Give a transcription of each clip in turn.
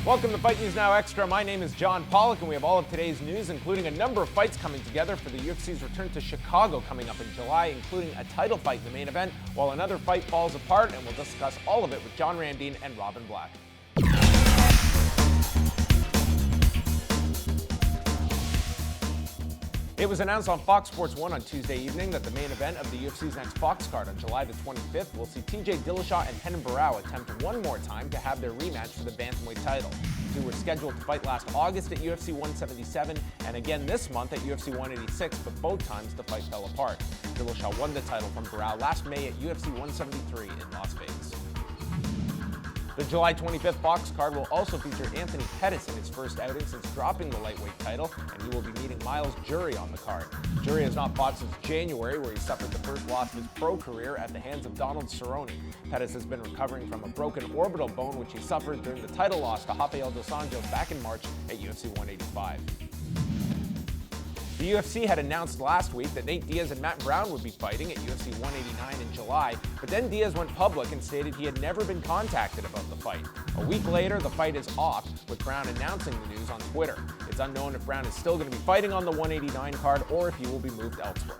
Welcome to Fight News Now Extra. My name is John Pollock, and we have all of today's news, including a number of fights coming together for the UFC's return to Chicago coming up in July, including a title fight in the main event, while another fight falls apart, and we'll discuss all of it with John Ramdine and Robin Black. It was announced on Fox Sports 1 on Tuesday evening that the main event of the UFC's next Fox card on July the 25th will see Dillashaw and Barao attempt one more time to have their rematch for the bantamweight title. The two were scheduled to fight last August at UFC 177 and again this month at UFC 186, but both times the fight fell apart. Dillashaw won the title from Barao last May at UFC 173 in Las Vegas. The July 25th Fox card will also feature Anthony Pettis in his first outing since dropping the lightweight title, and he will be meeting Miles Jury on the card. Jury has not fought since January, where he suffered the first loss of his pro career at the hands of Donald Cerrone. Pettis has been recovering from a broken orbital bone, which he suffered during the title loss to Rafael dos Anjos back in March at UFC 185. The UFC had announced last week that Nate Diaz and Matt Brown would be fighting at UFC 189 in July, but then Diaz went public and stated he had never been contacted about the fight. A week later, the fight is off, with Brown announcing the news on Twitter. It's unknown if Brown is still going to be fighting on the 189 card or if he will be moved elsewhere.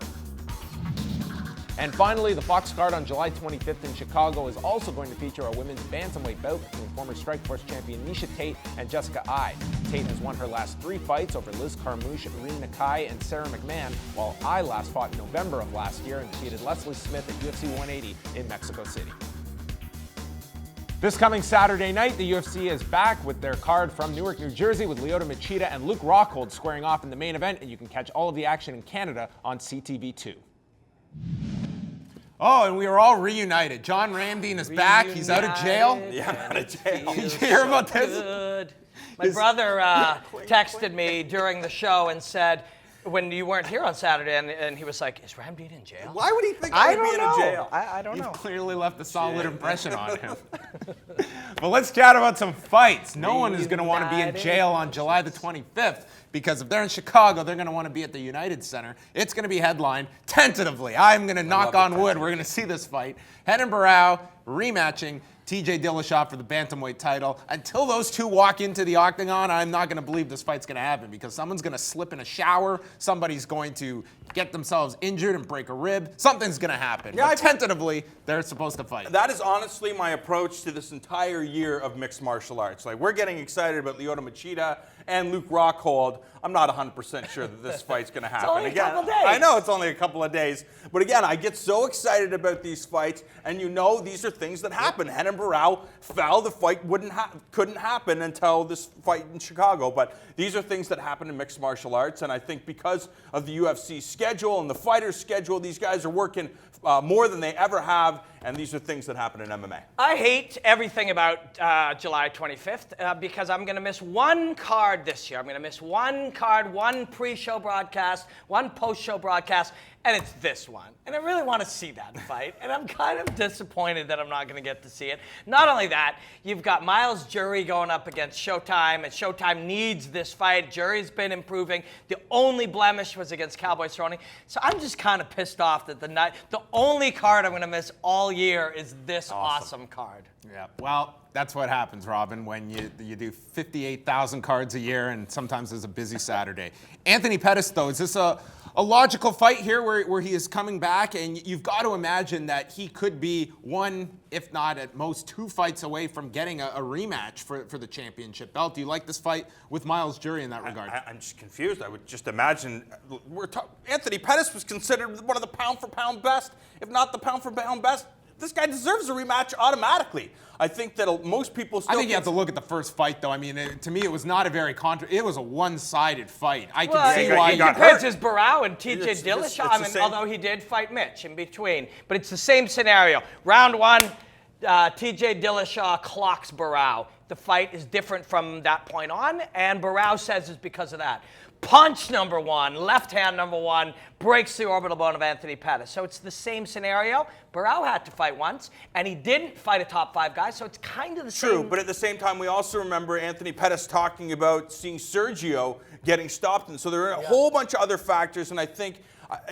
And finally, the Fox card on July 25th in Chicago is also going to feature a women's bantamweight bout between former Strikeforce champion Miesha Tate and Jessica Eye. Tate has won her last 3 fights over Liz Carmouche, Irene Nakai, and Sarah McMahon, while Eye last fought in November of last year and defeated Leslie Smith at UFC 180 in Mexico City. This coming Saturday night, the UFC is back with their card from Newark, New Jersey, with Lyoto Machida and Luke Rockhold squaring off in the main event, and you can catch all of the action in Canada on CTV2. Oh, and we are all reunited. John Ramdine is back. He's out of jail. Yeah, I'm out of jail. Did you hear about this? Good. My brother texted me during the show and said, when you weren't here on Saturday, and he was like, is Ramdine in jail? Why would he think I would be in a jail? I don't know. You've clearly left a solid impression on him. Well, let's chat about some fights. No one is going to want to be in jail on July the 25th, because if they're in Chicago, they're going to want to be at the United Center. It's going to be headlined tentatively. I'm going to knock on wood. We're going to see this fight. Renan Barao rematching Dillashaw for the bantamweight title. Until those two walk into the octagon, I'm not going to believe this fight's going to happen, because someone's going to slip in a shower, somebody's going to get themselves injured and break a rib. Something's going to happen. Yeah, but tentatively, they're supposed to fight. That is honestly my approach to this entire year of mixed martial arts. Like, we're getting excited about Lyoto Machida and Luke Rockhold. I'm not 100% sure that this fight's going to happen. It's only a couple days. I know it's only a couple of days. But again, I get so excited about these fights, and you know these are things that happen. Renan Barao fell. The fight couldn't happen until this fight in Chicago. But these are things that happen in mixed martial arts, and I think because of the UFC schedule and the fighters' schedule, these guys are working more than they ever have, and these are things that happen in MMA. I hate everything about July 25th because I'm going to miss one card this year. I'm going to miss one card, one pre-show broadcast, one post-show broadcast, and it's this one. And I really want to see that fight, and I'm kind of disappointed that I'm not going to get to see it. Not only that, you've got Miles Jury going up against Showtime, and Showtime needs this fight. Jury's been improving. The only blemish was against Cowboy Cerrone. So I'm just kind of pissed off that the only card I'm going to miss all year is this awesome card. Yeah, well, that's what happens, Robin, when you do 58,000 cards a year, and sometimes there's a busy Saturday. Anthony Pettis, though, is this a logical fight here where he is coming back? And you've got to imagine that he could be one, if not at most 2 fights away from getting a rematch for the championship belt. Do you like this fight with Miles Jury in that regard? I'm just confused. I would just imagine Anthony Pettis was considered one of the pound-for-pound best, if not the pound-for-pound best. This guy deserves a rematch automatically. I think that most people still... I think you have to look at the first fight, though. I mean, to me, it was not a very it was a one-sided fight. I can see why he compares his Barao and TJ Dillashaw, although he did fight Mitch in between. But it's the same scenario. Round 1, TJ Dillashaw clocks Barao. The fight is different from that point on, and Barao says it's because of that. Punch number 1, left hand number 1, breaks the orbital bone of Anthony Pettis. So it's the same scenario. Barao had to fight once, and he didn't fight a top 5 guy, so it's kind of the same. True, but at the same time, we also remember Anthony Pettis talking about seeing Sergio getting stopped, and so there are a whole bunch of other factors, and I think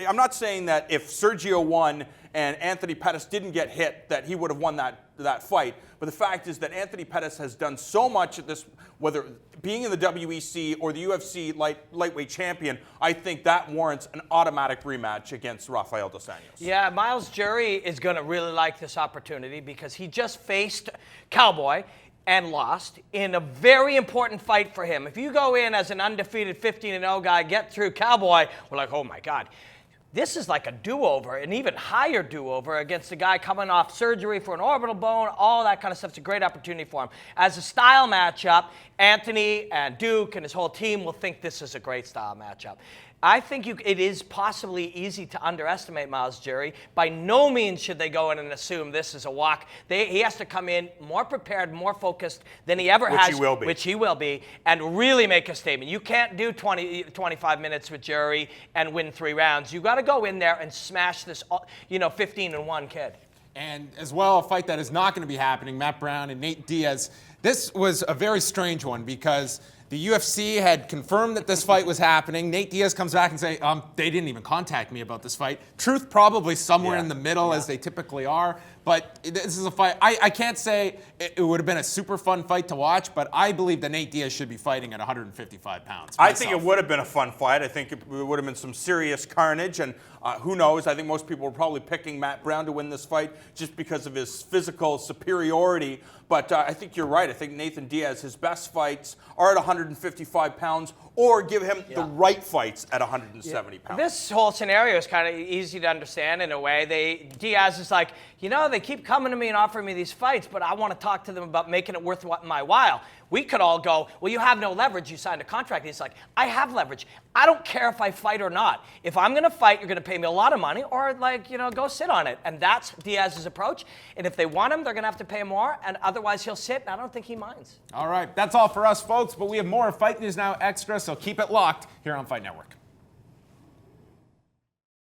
I'm not saying that if Sergio won and Anthony Pettis didn't get hit, that he would have won that fight. But the fact is that Anthony Pettis has done so much at this, whether being in the WEC or the UFC lightweight champion, I think that warrants an automatic rematch against Rafael Dos Anjos. Yeah, Miles Jury is going to really like this opportunity because he just faced Cowboy and lost in a very important fight for him. If you go in as an undefeated 15-0 guy, get through Cowboy, we're like, oh my God. This is like a do-over, an even higher do-over against a guy coming off surgery for an orbital bone, all that kind of stuff. It's a great opportunity for him. As a style matchup, Anthony and Duke and his whole team will think this is a great style matchup. I think it is possibly easy to underestimate Miles Jury. By no means should they go in and assume this is a walk. He has to come in more prepared, more focused than he ever has. Which he will be, and really make a statement. You can't do 25 minutes with Jury and win 3 rounds. You got to go in there and smash this, 15-1 kid. And as well, a fight that is not going to be happening, Matt Brown and Nate Diaz. This was a very strange one because the UFC had confirmed that this fight was happening. Nate Diaz comes back and says, they didn't even contact me about this fight. Truth probably somewhere in the middle, as they typically are. But this is a fight. I can't say it would have been a super fun fight to watch, but I believe that Nate Diaz should be fighting at 155 pounds. I think it would have been a fun fight. I think it would have been some serious carnage, and who knows? I think most people were probably picking Matt Brown to win this fight just because of his physical superiority. But I think you're right. I think Nathan Diaz, his best fights are at 155 pounds, or give him the right fights at 170 pounds. This whole scenario is kind of easy to understand in a way. Diaz is like, they keep coming to me and offering me these fights, but I want to talk to them about making it worth my while. We could all go, well, you have no leverage. You signed a contract. He's like, I have leverage. I don't care if I fight or not. If I'm going to fight, you're going to pay me a lot of money, or go sit on it. And that's Diaz's approach. And if they want him, they're going to have to pay him more, and otherwise he'll sit, and I don't think he minds. All right, that's all for us, folks, but we have more Fight News Now Extra, so keep it locked here on Fight Network.